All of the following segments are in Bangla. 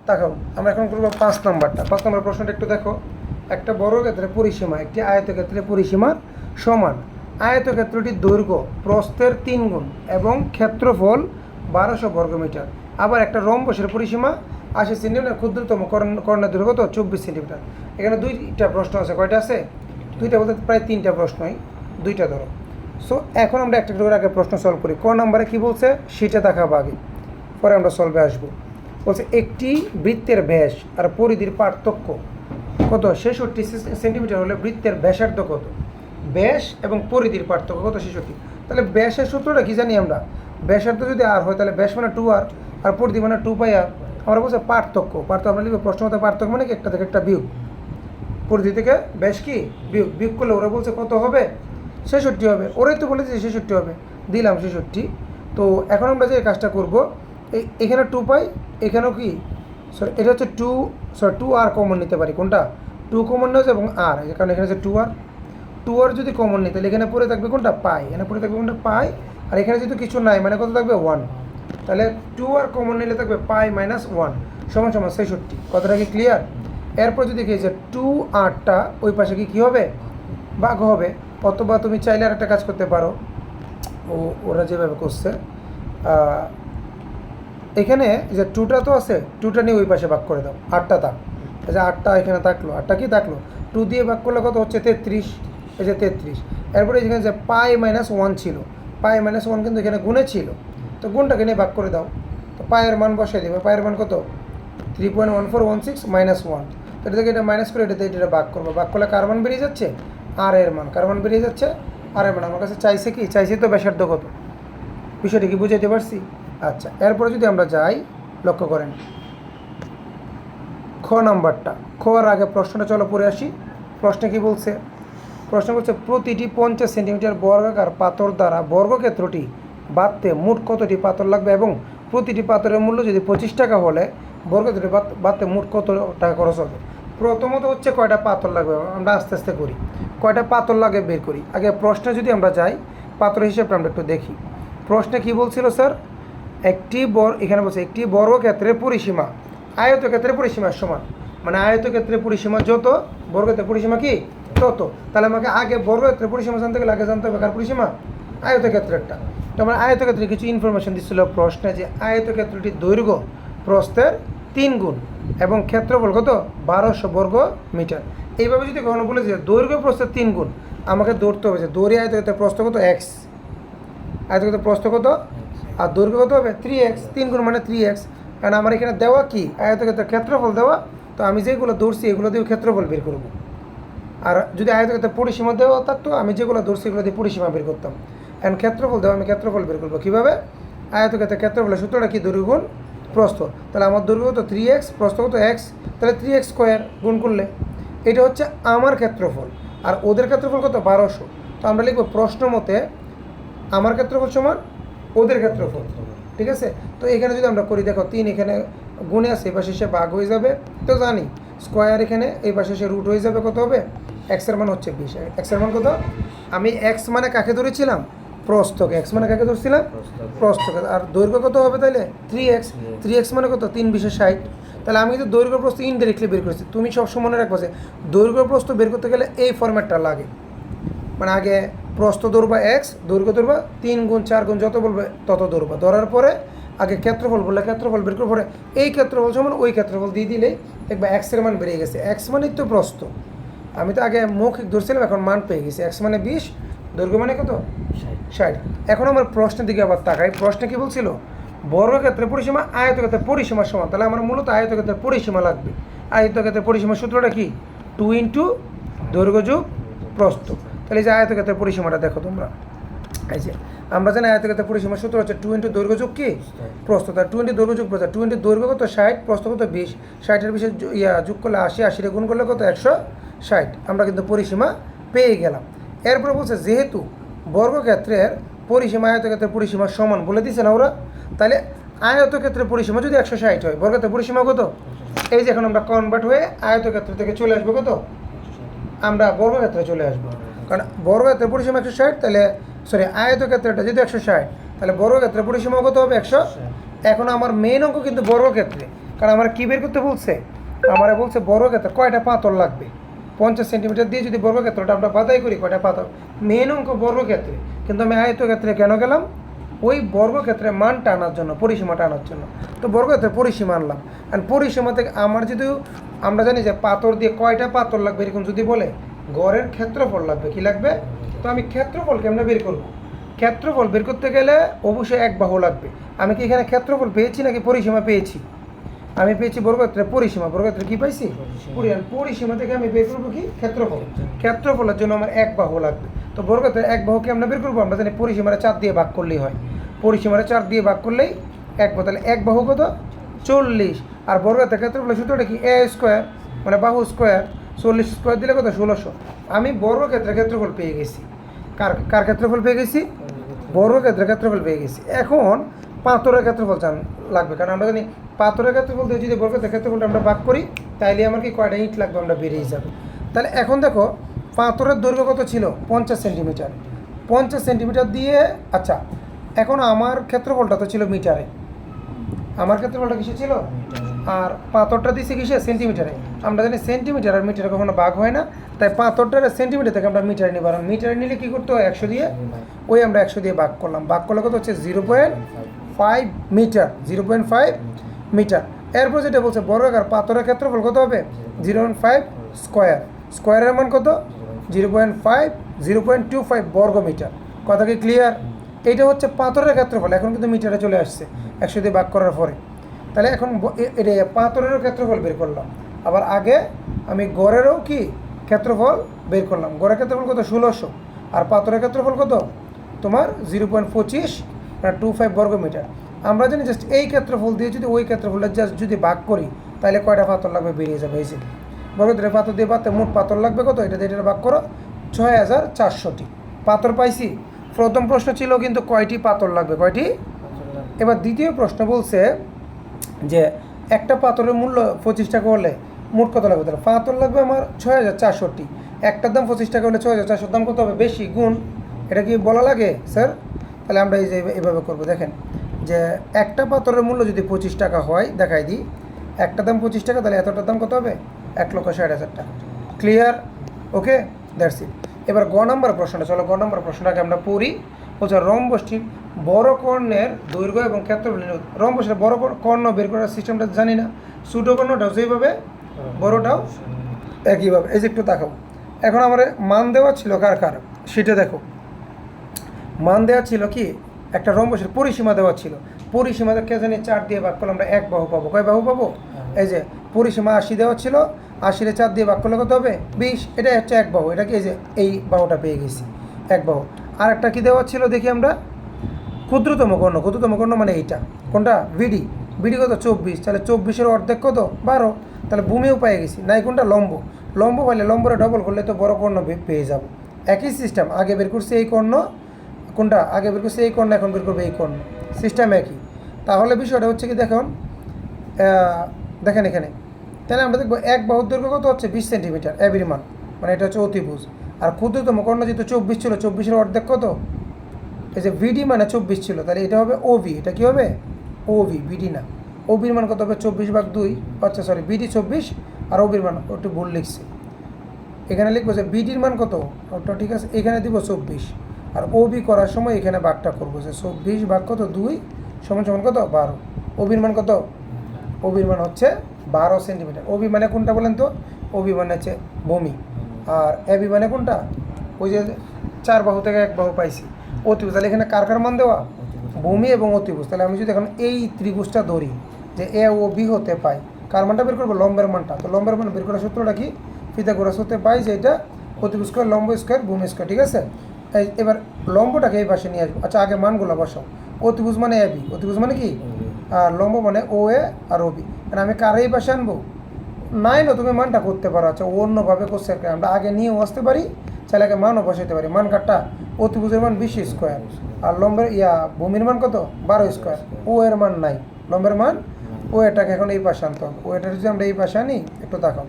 তাকাও, আমরা এখন করবো 5 নম্বরটা। 5 নম্বর প্রশ্নটা একটু দেখো। একটা বর্গক্ষেত্রের পরিসীমা একটি আয়তক্ষেত্রের পরিসীমার সমান। আয়তক্ষেত্রটির দৈর্ঘ্য প্রস্থের 3 গুণ এবং ক্ষেত্রফল 1200 বর্গমিটার। আবার একটা রম্বসের পরিসীমা 80 সেন্টিমিটার, ক্ষুদ্রতম কর্ণের দৈর্ঘ্য তো 24 সেন্টিমিটার। এখানে 2টা প্রশ্ন আছে। কয়টা আছে? 2টা বলতে প্রায় 3টা প্রশ্নই, 2টা ধরো। সো এখন আমরা একটা করে আগে প্রশ্ন সলভ করি। ক নম্বরে কী বলছে সেটা দেখাবো আগে, পরে আমরা সলভে আসবো। বলছে একটি বৃত্তের ব্যাস আর পরিধির পার্থক্য কত? 66 সেন্টিমিটার হলে বৃত্তের ব্যাসার্ধ কত? ব্যাস এবং পরিধির পার্থক্য কত? 66। তাহলে ব্যাসের সূত্রটা কী জানি আমরা? ব্যাসার্ধ যদি আর হয় তাহলে ব্যাস মানে 2r আর পরিধি মানে 2πr। আমরা বলছে পার্থক্য আমরা লিখবো প্রশ্ন মতো পার্থক্য মানে কি? একটা থেকে একটা বিয়োগ, পরিধি থেকে ব্যাস কি বিয়োগ করলে ওরা বলছে কত হবে? 66 হবে। ওরাই তো বলেছে 66 হবে, দিলাম 66। তো এখন আমরা যে কাজটা করবো, এখানে 2π, এখানেও কি এটা হচ্ছে 2r কমন নিতে পারি। কোনটা? 2 কমন নেওয়া যায় এবং r, কারণ এখানে হচ্ছে 2r যদি কমন নিই তাহলে এখানে পড়ে থাকবে কোনটা? পাই। এখানে পড়ে থাকবে কোনটা? পাই। আর এখানে যেহেতু কিছু নাই মানে কত থাকবে? 1। তাহলে 2r কমন নিলে থাকবে পাই মাইনাস 1 সমান 66। কথাটা কি ক্লিয়ার? এরপর যদি কি যে 2rটা ওই পাশে কী হবে? ভাগ হবে। অথবা তুমি চাইলে আর একটা কাজ করতে পারো, ওরা যেভাবে করছে, এখানে যে 2টা তো আছে, 2টা নিয়ে ওই পাশে ভাগ করে দাও, 8টা থাক। এই যে 8টা এখানে থাকলো, 8টা কি থাকলো? 2 দিয়ে ভাগ করলে কত হচ্ছে? 33। এই যে 33। এরপরে এখানে যে পাই মাইনাস 1 ছিল, পাই মাইনাস 1 কিন্তু এখানে গুণে ছিল, তো গুণটাকে নিয়ে ভাগ করে দাও। তো পায়ের মান বসাই দেবে। পায়ের মান কত? 3.1416 মাইনাস 1। তো এটা থেকে এটা মাইনাস করে এটা ভাগ করবো। ভাগ করলে কার মান বেরিয়ে যাচ্ছে? আর এর মান। কার মান বেরিয়ে যাচ্ছে? আর এর মান। আমার কাছে চাইছে কি? চাইছে তো ব্যাসার্ধ কত। বিষয়টা কি বুঝাইতে পারছি? আচ্ছা, এরপরে যদি আমরা যাই, লক্ষ্য করেন খ নাম্বারটা। খর আগে প্রশ্নটা চলো পড়ে আসি। প্রশ্নে কি বলছে? প্রশ্ন বলছে প্রতিটি 50 সেন্টিমিটার বর্গাকার পাথর দ্বারা বর্গক্ষেত্রটি বাঁধতে মোট কতটি পাথর লাগবে এবং প্রতিটি পাথরের মূল্য যদি 25 টাকা হলে বর্গক্ষেত্রটি বাঁধতে মোট কত টাকা খরচ হবে? প্রথমত হচ্ছে কয়টা পাথর লাগবে, আমরা আস্তে আস্তে করি। কয়টা পাথর লাগে বের করি। আগে প্রশ্নে যদি আমরা যাই, পাথর হিসেবে আমরা একটু দেখি। প্রশ্নে কি বলছিল স্যার? এখানে বলছে একটি বর্গক্ষেত্রের পরিসীমা আয়তক্ষেত্রের পরিসীমার সমান। মানে আয়তক্ষেত্রের পরিসীমা যত, বর্গক্ষেত্রের পরিসীমা কি তত। তাহলে আমাকে আগে বর্গক্ষেত্রের পরিসীমা জানতে গেলে আগে জানতে হবে কার পরিসীমা? আয়তক্ষেত্রেরটা। তো আমার আয়তক্ষেত্রে কিছু ইনফরমেশন দিচ্ছিল প্রশ্নে, যে আয়তক্ষেত্রটির দৈর্ঘ্য প্রস্থের 3 গুণ এবং ক্ষেত্রফল কত? 1200 বর্গ মিটার। এইভাবে যদি কখনো বলে যে দৈর্ঘ্য প্রস্থের 3 গুণ, আমাকে দৌড়তে হবে যে দৈর্ঘ্য আয়তক্ষেত্রের প্রস্থ কত? এক্স। আয়তক্ষেত্রের প্রস্থ কত? আর দৈর্ঘ্য কত হবে? 3x। 3 গুণ মানে 3x। কারণ আমার এখানে দেওয়া কি? আয়তক্ষেত্রের ক্ষেত্রফল দেওয়া। তো আমি যেগুলো ধরছি এগুলো দিয়ে ক্ষেত্রফল বের করব। আর যদি আয়তক্ষেত্রের পরিসীমা দেওয়া থাকতো, আমি যেগুলো ধরছি এগুলো দিয়ে পরিসীমা বের করতাম। এখন ক্ষেত্রফল দেওয়া, আমি ক্ষেত্রফল বের করবো কীভাবে? আয়তক্ষেত্রের ক্ষেত্রফলের সূত্রটা কি? দৈর্ঘ্য গুণ প্রস্থ। তাহলে আমার দৈর্ঘ্য কত? 3x, প্রস্থ কত? x। তাহলে 3x স্কোয়ার গুণ করলে এটা হচ্ছে আমার ক্ষেত্রফল। আর ওদের ক্ষেত্রফল কত? 1200। তো আমরা লিখবো প্রশ্ন মতে আমার ক্ষেত্রফল সমান ওদের ক্ষেত্রফল। ঠিক আছে? তো এখানে যদি আমরা করি, দেখো 3 এখানে গুণে আছে, এই পাশে এসে ভাগ হয়ে যাবে। তো জানি স্কোয়ার এখানে এই পাশে এসে রুট হয়ে যাবে। কত হবে? এক্সের মান হচ্ছে 20। এক্সের মান কত? আমি এক্স মানে কাকে ধরেছিলাম? প্রস্থকে। এক্স মানে কাকে ধরছিলাম? প্রস্থকে। আর দৈর্ঘ্য কত হবে তাহলে? 3x। 3x মানে কত? 3 × 60। তাহলে আমি কিন্তু দৈর্ঘ্য প্রস্থ ইনডাইরেক্টলি বের করেছি। তুমি সবসময় মনে রাখবো যে দৈর্ঘ্য প্রস্থ বের করতে গেলে এই ফরম্যাটটা লাগে। মানে আগে প্রস্থ ধরবা এক্স, দৈর্ঘ্য ধরবা 3 গুণ 4 গুণ যত বলবে তত ধরবা। ধরার পরে আগে ক্ষেত্রফল বললে ক্ষেত্রফল বের করার পরে এই ক্ষেত্রফল সমান ওই ক্ষেত্রফল দিয়ে দিলে দেখবা এক্সের মান বেরিয়ে গেছে। এক্স মানে তো প্রস্থ। আমি তো আগে মৌখিক ধরছিলাম, এখন মান পেয়ে গেছি। এক্স মানে 20, দৈর্ঘ্য মানে কত? 60। এখন আমার প্রশ্নের দিকে আবার তাকাই। প্রশ্নে কি বলছিল? বর্গক্ষেত্রের পরিসীমা আয়তক্ষেত্রের পরিসীমার সমান। তাহলে আমার মূলত আয়তক্ষেত্রের পরিসীমা লাগবে। আয়তক্ষেত্রের পরিসীমার সূত্রটা কি? 2 × দৈর্ঘ্য যোগ প্রস্থ। তাহলে এই যে আয়তক্ষেত্রের পরিসীমাটা দেখো তোমরা, এই যে আমরা জানি আয়তক্ষেত্রের পরিসীমার সূত্র হচ্ছে 2 × দৈর্ঘ্য যোগ কি প্রস্থ। তার 2 × দৈর্ঘ্য যোগ প্রস্থ। 2 × দৈর্ঘ্য কত? 60, প্রস্থ কত? 20। 60-এর 20 যোগ করলে 80, 80 গুণ করলে কত? 160। আমরা কিন্তু পরিসীমা পেয়ে গেলাম। এরপরে বলছে যেহেতু বর্গক্ষেত্রের পরিসীমা আয়তক্ষেত্রের পরিসীমার সমান বলে দিচ্ছে না ওরা, তাহলে আয়তক্ষেত্রের পরিসীমা যদি 160 হয়, বর্গক্ষেত্রের পরিসীমা কত? এই যে এখন আমরা কনভার্ট হয়ে আয়তক্ষেত্র থেকে চলে আসবো কত? আমরা বর্গক্ষেত্রে চলে আসবো। কারণ বর্গক্ষেত্রের পরিসীমা 160, তাহলে আয়তক্ষেত্রটা যদি 160, তাহলে বর্গক্ষেত্রের পরিসীমা কত হবে? 100। এখন আমার মেইন অঙ্ক কিন্তু বর্গক্ষেত্রে, কারণ আমার কী বের করতে বলছে, আমারা বলছে বর্গক্ষেত্রে কয়টা পাতর লাগবে। 50 সেন্টিমিটার দিয়ে যদি বর্গক্ষেত্রটা আমরা বাদাই করি কয়টা পাতর, মেন অঙ্ক বর্গক্ষেত্রে, কিন্তু আমি আয়তক্ষেত্রে কেন গেলাম, ওই বর্গক্ষেত্রের মানটা আনার জন্য, পরিসীমাটা আনার জন্য। তো বর্গক্ষেত্রের পরিসীমা আনলাম, আর পরিসীমা থেকে আমার যদি আমরা জানি যে পাতর দিয়ে কয়টা পাতর লাগবে এরকম যদি বলে, গড়ের ক্ষেত্রফল লাগবে, কি লাগবে। তো আমি ক্ষেত্রফল কেমনে বের করবো, ক্ষেত্রফল বের করতে গেলে অবশ্যই এক বাহু লাগবে। আমি কি এখানে ক্ষেত্রফল পেয়েছি নাকি পরিসীমা পেয়েছি, আমি পেয়েছি বর্গক্ষেত্রের পরিসীমা, বর্গক্ষেত্রে কি পাইছি, পরিসীমা থেকে আমি বের করবো কি ক্ষেত্রফল। ক্ষেত্রফলের জন্য আমার এক বাহু লাগবে। তো বর্গক্ষেত্রের এক বাহুকে আমরা বের করবো, আমরা জানি পরিসীমাটা 4 দিয়ে ভাগ করলেই হয়, পরিসীমাটা 4 দিয়ে ভাগ করলেই এক বাহু, তাহলে এক বাহু কত 40। আর বর্গক্ষেত্রের ক্ষেত্রফলের সূত্রটা কি এ স্কোয়ার, মানে বাহু স্কোয়ার, 40 স্কোয়ার দিলে কত 1600। আমি বর্গক্ষেত্রের ক্ষেত্রফল পেয়ে গেছি। কার ক্ষেত্রফল পেয়ে গেছি, বর্গক্ষেত্রের ক্ষেত্রফল পেয়ে গেছি। এখন পাথরের ক্ষেত্রফল লাগবে, কারণ আমরা জানি পাথরের ক্ষেত্রফল দিয়ে যদি বর্গক্ষেত্রের ক্ষেত্রফলটা আমরা ভাগ করি তাইলে আমার কি কয়টা ইট লাগবে, আমরা বেরিয়ে যাবে। তাহলে এখন দেখো পাথরের দৈর্ঘ্য কত ছিল 50 সেন্টিমিটার, 50 সেন্টিমিটার দিয়ে, আচ্ছা এখন আমার ক্ষেত্রফলটা তো ছিল মিটারে, আমার ক্ষেত্রফলটা কিসে ছিল, আর পাথরটা দিয়েছে কিসে সেন্টিমিটারে। আমরা জানি সেন্টিমিটার আর মিটারে কখনো ভাগ হয় না, তাই পাথরটা সেন্টিমিটার থেকে আমরা মিটারে নিব, আর মিটারে নিলে কী করতে হয় 100 দিয়ে, ওই আমরা 100 দিয়ে ভাগ করলাম, ভাগ করলে কত হচ্ছে 0.5 মিটার, 0.5 মিটার। এরপর যেটা বলছে বর্গাকার পাথরের ক্ষেত্রফল কত হবে 0.5 স্কোয়ার, স্কোয়ারের মান কত 0.25 বর্গ মিটার। কথা কি ক্লিয়ার। এইটা হচ্ছে পাথরের ক্ষেত্রফল, এখন কিন্তু মিটারে চলে আসছে 100 দিয়ে ভাগ করার পরে। তাহলে এখন এটা পাথরেরও ক্ষেত্রফল বের করলাম, আবার আগে আমি গড়েরও কি ক্ষেত্রফল বের করলাম। গড়ের ক্ষেত্রফল কত 1600, আর পাথরের ক্ষেত্রফল কত তোমার 0.25 বর্গ মিটার। আমরা জানি জাস্ট এই ক্ষেত্রফল দিয়ে যদি ওই ক্ষেত্রফলটা জাস্ট যদি ভাগ করি তাহলে কয়টা পাথর লাগবে বেরিয়ে যাবে। এই যে বর্গক্ষেত্রের পাথর দিয়ে পাতে মোট পাথর লাগবে কত, এটা দিয়ে এটা ভাগ করো 6400টি পাথর পাইছি। প্রথম প্রশ্ন ছিল কিন্তু কয়টি পাথর লাগবে, কয়টি। এবার দ্বিতীয় প্রশ্ন বলছে যে একটা পাথরের মূল্য 25 টাকা হলে মোট কত লাগবে, তাহলে পাথর লাগবে আমার 6400টি, একটার দাম 25 টাকা হলে 6400 দাম কত হবে বেশি গুণ, এটা কি বলা লাগে স্যার। তাহলে আমরা এই যে এভাবে করবো, দেখেন যে একটা পাথরের মূল্য যদি 25 টাকা হয়, দেখাই দিই একটা দাম 25 টাকা, তাহলে এতটার দাম কত হবে 1,60,000 টাকা। Clear, okay, that's it. এবার গ নম্বর প্রশ্নটা, চলো গ নম্বর প্রশ্নটাকে আমরা পড়ি। বলছে রম্বসটির বড় কর্ণের দৈর্ঘ্য এবং ক্ষেত্রফল। রম্বসের বড় কর্ণ বের করার সিস্টেমটা জানি না, ছোটো কর্ণটাও যেইভাবে বড়টাও একইভাবে। এই যে একটু তাকাও, এখন আমার মান দেওয়া ছিল কার কার সেটা দেখো। মান দেওয়া ছিল কি, একটা রম্বসের পরিসীমা দেওয়া ছিল, পরিসীমা কে জানি 4 দিয়ে ভাগ করলে আমরা এক বাহু পাবো। কয় বাহু পাবো, এই যে পরিসীমা 80 দেওয়া ছিল, 80-এ 4 দিয়ে ভাগ করলে কত হবে 20, এটা হচ্ছে এক বাহু। এটা কি এই যে এই বাহুটা পেয়ে গেছি এক বাহু। আর একটা কি দেওয়া ছিল দেখি আমরা, ক্ষুদ্রতম কর্ণ, ক্ষুদ্রতম কর্ণ মানে এইটা কোনটা বিডি, বিডি কত 24, তাহলে 24-এর অর্ধেক কত 12, তাহলে ভূমিও পেয়ে গেছি। নাই কোনটা লম্ব, লম্ব পাইলে লম্বরে ডবল করলে তো বড় কর্ণ পেয়ে যাব। একই সিস্টেম, আগে বের করছি এই কর্ণ, কোনটা আগে বের করছি এই কর্ণ, এখন বের করবে এই কর্ণ, সিস্টেম একই। তাহলে বিষয়টা হচ্ছে কি দেখুন, দেখেন এখানে, তাহলে আমরা দেখবো এক বাহুর দৈর্ঘ্য কত হচ্ছে 20 সেন্টিমিটার এবির মান, মানে এটা হচ্ছে অতিভুজ। আর ক্ষুদ্রতম কর্ণ যেহেতু 24 ছিল, 24-এর অর্ধেক কত, এই যে ভিডি মানে 24 ছিল, তাহলে এটা হবে ওভি, এটা কি হবে ওভি, বিডি না। ওবির মান কত হবে 24/2, আচ্ছা সরি বিডি 24 আর ওবির মান একটু ভুল লিখছি, এখানে লিখবো যে বিডির মান কত, ওটা ঠিক আছে, এখানে দিব 24, আর ওবি করার সময় এখানে ভাগটা করবো যে 24 ভাগ কত 2 সমান সমান কত 12। ওবির মান কত, ওবির মান হচ্ছে 12 সেন্টিমিটার। ওবি মানে কোনটা বলেন তো, ওবি মানে হচ্ছে ভূমি, আর এবি মানে কোনটা, ওই যে 4 বাহু থেকে এক বাহু পাইছি অতিভুজ। তাহলে এখানে কার কার মান দেওয়া, ভূমি এবং অতিভুজ। তাহলে আমি যদি এখন এই ত্রিভুজটা ধরি যে এ ও বি হতে পাই, কার মানটা বের করবো, লম্বের মানটা। তো লম্বের মান বের করার সূত্রটা কি, পিথাগোরাস হতে পাই যে এটা অতিভুজ স্কয়ার লম্ব স্কয়ার ভূমি স্কয়ার, ঠিক আছে। এবার লম্বটাকে এই পাশে নিয়ে আসবো। আচ্ছা আগে মানগুলো বসাও, অতিভুজ মানে এ বি, অতিভুজ মানে কি, আর লম্ব মানে ও এ আর ও বি। মানে আমি কার এই পাশে আনবো, নাই না তুমি মানটা করতে পারো। আচ্ছা অন্যভাবে করছে আমরা আগে নিয়েও আসতে পারি, চাইলে আগে মানও বসাইতে পারি। মান কাটটা অতিভুজের মান 20 স্কোয়ার, আর লম্বের ভূমির মান কত 12 স্কোয়ার। ও এর মান নাই, লম্বের মান ও এটাকে এখন এই পাশে আনতে হবে। ও এটা যদি আমরা এই পাশে আনি, একটু দেখাও,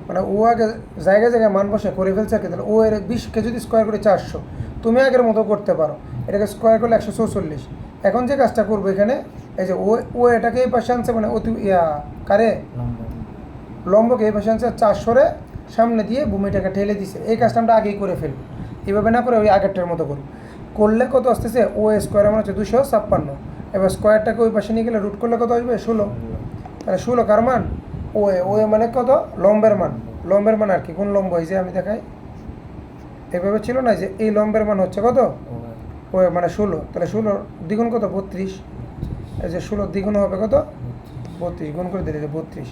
মানে ও আগে জায়গায় জায়গায় মান বসে করে ফেলছে আর কি। তাহলে ও এর 20কে যদি স্কোয়ার করে 400, তুমি আগের মতো করতে পারো, এটাকে স্কোয়ার করলে 144। এখন যে কাজটা করবো এখানে এই যে ও এটাকে এই পাশে আনছে মানে অতি কারে লম্বকে এই পাশে আনছে 400 সামনে দিয়ে ভূমিটাকে ঠেলে দিছে। এই কাজটা আমরা আগেই করে ফেলব, এভাবে না করে ওই আগেরটার মতো করি। করলে কত আসতেছে, ও স্কোয়ার আমার হচ্ছে 256। এবার স্কোয়ারটাকে ওই পাশে নিয়ে গেলে রুট করলে কত আসবে, 16। তাহলে 16 কার মান, ও মানে কত, লম্বের মান। লম্বের মান আর কি, কোন লম্ব, এই যে আমি দেখাই, এভাবে ছিল না যে এই লম্বের মান হচ্ছে কত, ও মানে 16। তাহলে 16 দ্বিগুণ কত, 32। এই যে 16 দ্বিগুণ হবে কত, 32, গুণ করে দিলে যে 32।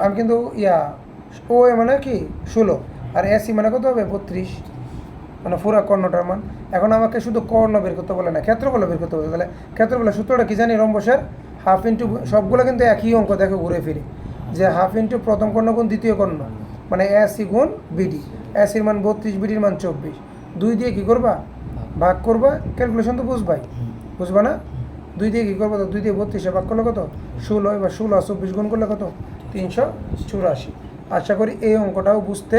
আমি কিন্তু ও মানে কি 16, আর এসি মানে কত হবে 32, মানে পুরা কর্ণটার মান। এখন আমাকে শুধু কর্ণ বের করতে বলে না, ক্ষেত্রফল বের করতে বলে। তাহলে ক্ষেত্রফলের সূত্রটা কি জানি, রম্বসের হাফ ইন্টু, সবগুলো কিন্তু একই অঙ্ক, দেখো ঘুরে ফিরে, যে হাফ ইন্টু প্রথম কর্ণ গুণ দ্বিতীয় কর্ণ, মানে এসি গুণ বিডি। এসির মান 32, বিডির মান 24, 2 দিয়ে কী করবা, ভাগ করবা। ক্যালকুলেশন তো বুঝবাই, বুঝবা না, 2 দিয়ে কী করবো, তো 2 দিয়ে 32 ভাগ করলে কত, 16। এবার 16 আর 24 গুণ করলে কত, 384। আশা করি এই অঙ্কটাও বুঝতে